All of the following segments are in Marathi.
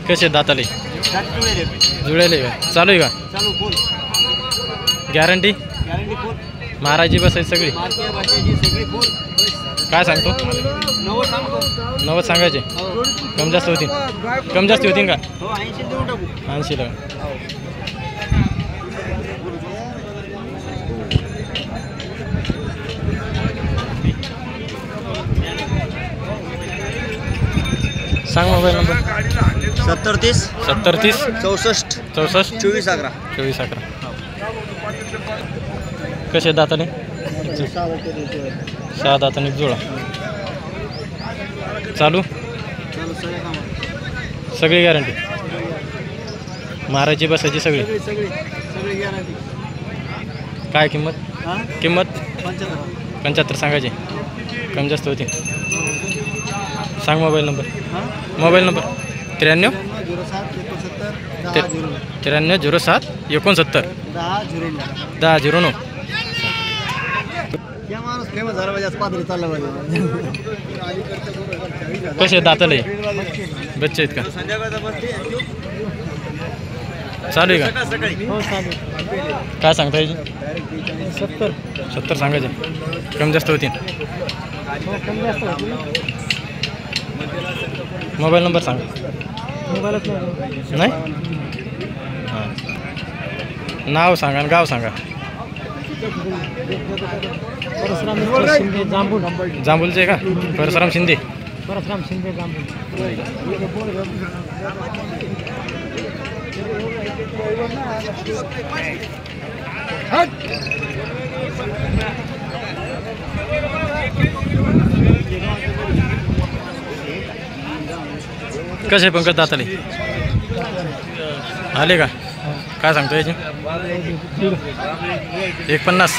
कसे दाताले जुळेले का चालू आहे का चालू फुल गॅरंटी गॅरंटी फुल महाराजी बसायची सगळी मार्के भाषेची सगळी फुल काय सांगतो 90 सांगतो 90 सांगायचे कम जास्त होतील कम जास्त होतील का हो 80 देऊन टाकू 80 ला सांग मोबाईल नंबर 70 70 30 64 24 11 24 11 कसे दाताने 6 दाताने जुळा चालू चालू सगळे काम सगळी गॅरंटी महाराजी बसायची सगळी सगळी गॅरंटी काय किंमत हां किंमत 75 सांगायची कम जास्त होती सांग मोबाईल नंबर हां मोबाईल नंबर 93 07 69 10 09 या माणूस फेमस झाला पाहिजे पात्री चालला पाहिजे कसे दाताले बच्चे आहेत का चालू आहे का हो चालू काय सांगता येईल 70 सांगायचे कम जास्त होतील हो कमी जास्त मोबाईल नंबर सांग मोबाईलच नाही हां नाव सांगा आणि गाव सांगा परशुराम शिंदे जांभूळ जांभूलचे का परशुराम शिंदे परशुराम शिंदे जांभूळ कसे पंकज दाताले आले का काय सांगतो याचे 150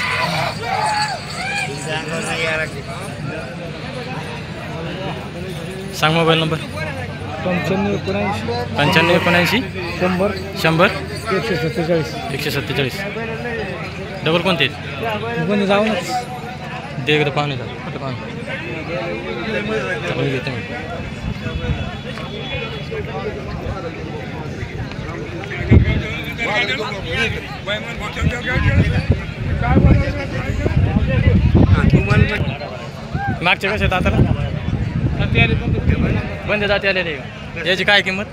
सांग मोबाईल नंबर 95 79 100 147 डबल कोणते कोणी जाऊ ना दे एकदा पाहणे का कुठं पाहणे घेतो मी मागचे कसे दाताला बंद जाती आलेले का याची काय किंमत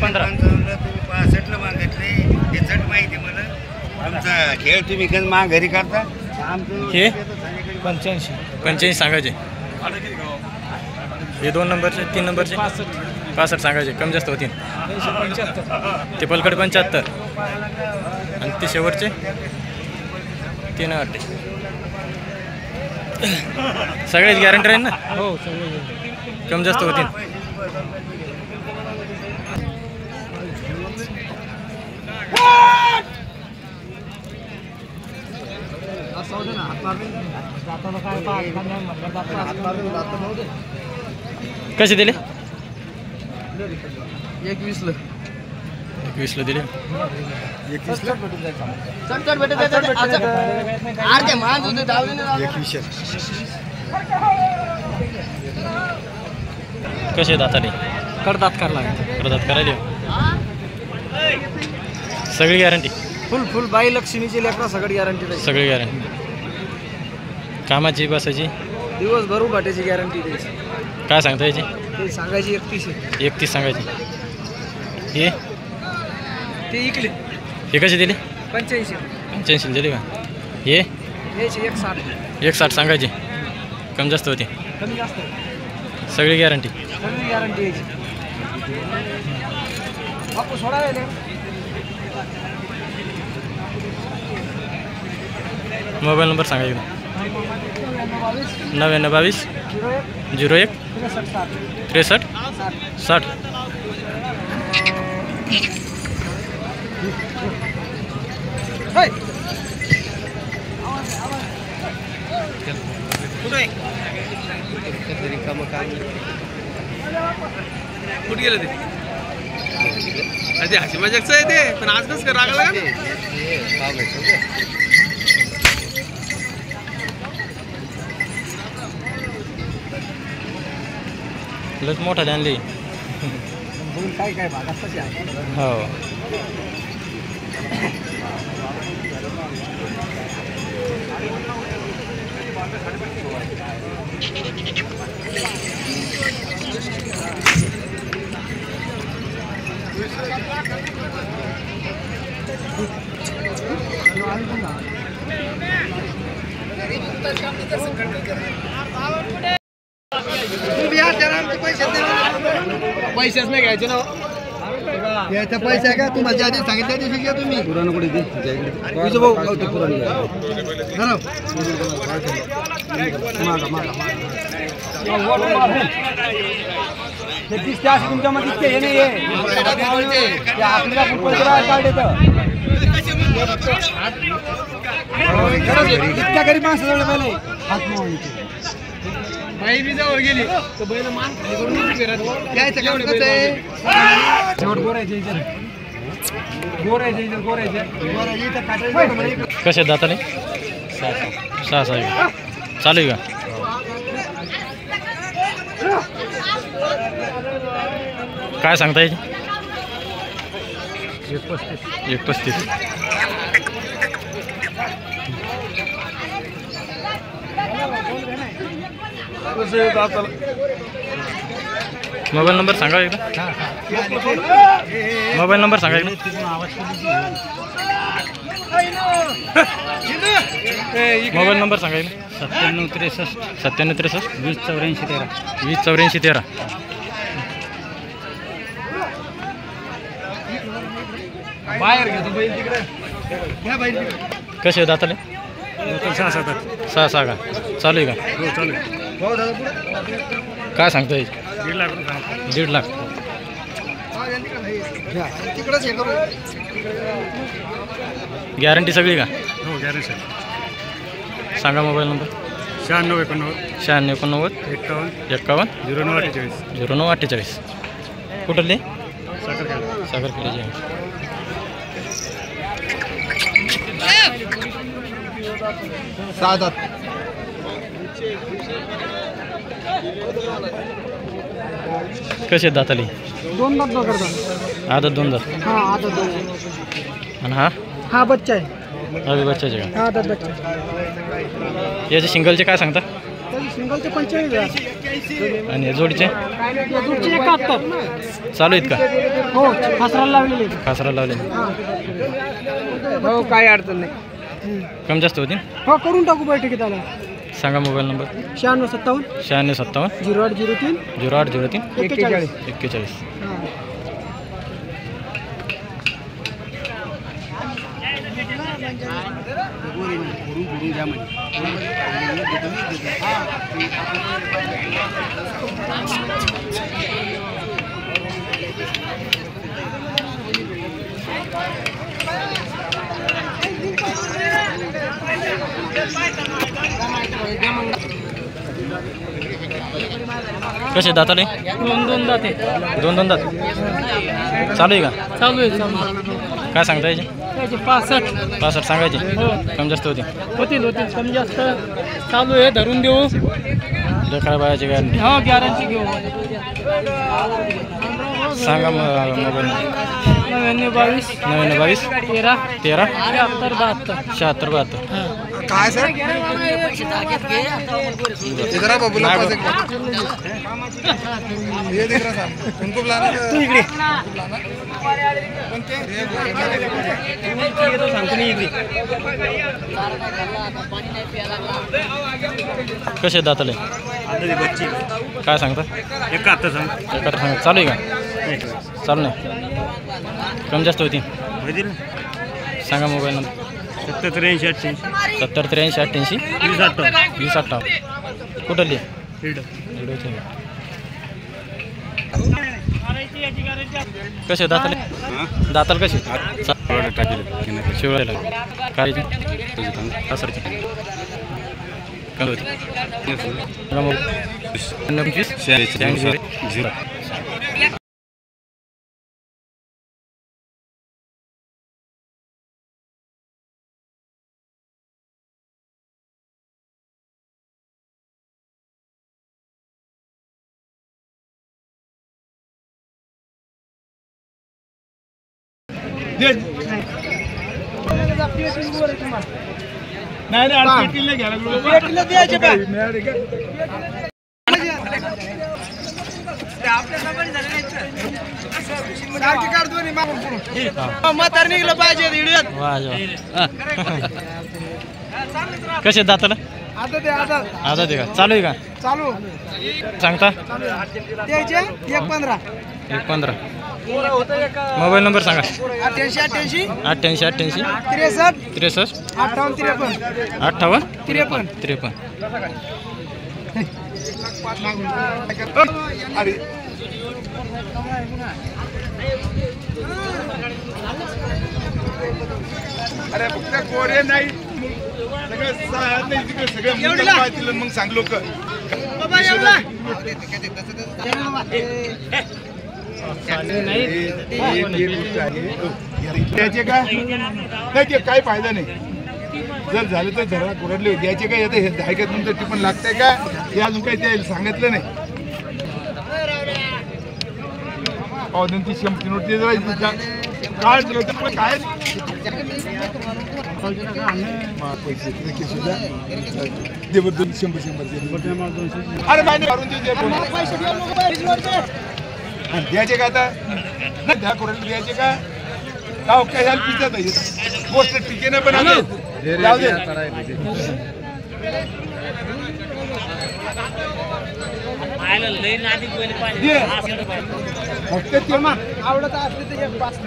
15 तुमचा खेळ तुम्ही कधी मा घरी करता हे 85 सांगायचे हे 2 नंबरचे 3 नंबरचे 65 सांगायचे कमी जास्त होतील ते पलकड 75 आणि ते शेवटचे 3 वाटते सगळेच गॅरंटी राहील ना हो सगळे कमी जास्त होतील कसे दिले 21 ला 21 ला दिले 21 ला चटचट भेटत अर्धे मान होते दावले 21 कसे दाताले करतात करला करतात करायला सगळी गॅरंटी फुल बाई लक्ष्मीची लेकरा सगळी गॅरंटी सगळी गॅरंटी कामाची बसायची दिवसभर उभाटायची गॅरंटी द्यायची काय सांगता याची ते सांगायची 31 सांगायची हे ते इकले हे कसे दिले 85 85 दिले का हे यायचे 160 160 सांगायचे कमी जास्त होते कमी जास्त सगळी गॅरंटी सगळी गॅरंटी यायची बापू सोडावे मोबाईल नंबर सांगायचा 99 22 01 63 60 कुठे गेलं ते अरे हसी मजाकचं आहे ते पण आज कसं रागाला का लस मोठा आणली काय काय भागात तसे आहे. हो. पैसेच नाही घ्यायचे ना. याचा पैसा आहे का तुम्हाला ज्या दिवशी सांगितलं त्या दिवशी घ्या तुम्ही. पुराण कुठे तुझं भाऊ गावते पुराण तुमच्या मध्ये हे नाही इतक्या गरीब माणसं पहिले हात मावायचे. बाई बी जवळ गेली तर बैल मान खाली करून फिरत यायचं काम कसं आहे. शेवट गोरायचे कसे दाताले 6 चालू आहे का? काय सांगता येईल? 135. मोबाईल नंबर सांगा एकदा. मोबाईल नंबर सांगा एकदा. मोबाईल नंबर सांगा एकदा. 9763 208413. बाहेर घेतो बैल तिकडे. कसे दाताले? 6 का? चालू आहे का? हो चालू काय सांगता येईल? 1.5 लाख. तिकडेच हे करू. गॅरंटी सगळी का? हो गॅरंटी. सांगा मोबाईल नंबर. 96 89 51 0948. कुठले? साखरखेड्याचे. साधात कसे दाताली? 2 दात पकडतात. आदत 2 दात. हा आदत 2 दात. आणि हा हा बच्चा आहे. अभि बच्चाचे का? हा आदत बच्चा. याचे सिंगलचे काय सांगता? सिंगलचे 45,000 आणि जोडीचे? दूरचे 71. चालू आहेत का? हो खासराला लावलेले. कासरा लावले. हो काय अडचण नाही. कमी जास्त होतील. हो करून टाकू बैठकीत त्याला. सांगा मोबाईल नंबर. 96 57 56 0803 0803 41. 41. कसे दाताले? 2 दात आहे. 2 दात. चालू आहे का? चालू आहे. काय सांगता याचे? त्याचे 65 सांगायचे. हो कमी जास्त होतील कमी जास्त चालू आहे. धरून देऊ. लेकरा बायाची गॅरंटी. हो गॅरंटी घेऊ. सांगा मोबाईल. 99 22 13 73 72. काय सर इधर बाबू ये देख रहा था उनको बुलाना तू इकडे ये तो सांगतो नाही इकडे. कसे दाताले? काय सांगता? 71 सांग. 71 सांगा. चालू आहे का? चालू नाही. कमी जास्त होती. सांगा मोबाईल नंबर. 70 83 70 83 88 20 58. कुठली? कसे दाताले? दाताल कसे? शिवरायला काय सरची कमी होती. म्हातार निघलं पाहिजे व्हिडिओत. वा कसे दाताला आता ते आता आता ते का चालू आहे का चालू सांगता द्यायचे 1.15 1.15. मोबाईल नंबर सांगा. 88 88 88 88 63 63 58 58 53 53. अरे फक्त गोरे नाही सगळं मग सांग लोक द्यायचे का नाही ते काही फायदा नाही. जर झालं तर जरा कुरडले द्यायचे काय येते हे ऐकत नंतर ती पण लागतंय का हे अजून काही ते सांगितलं नाही. ती शंभर नोट काय काय पैसे सुद्धा देवर 100 अरे द्यायचे का आता नाही द्या कोणाला द्यायचे का गाव काय झालं पिझ्झा गोष्ट टिके नाही पण जाऊ दे. फक्त ते मग आवडत असले तर 1.5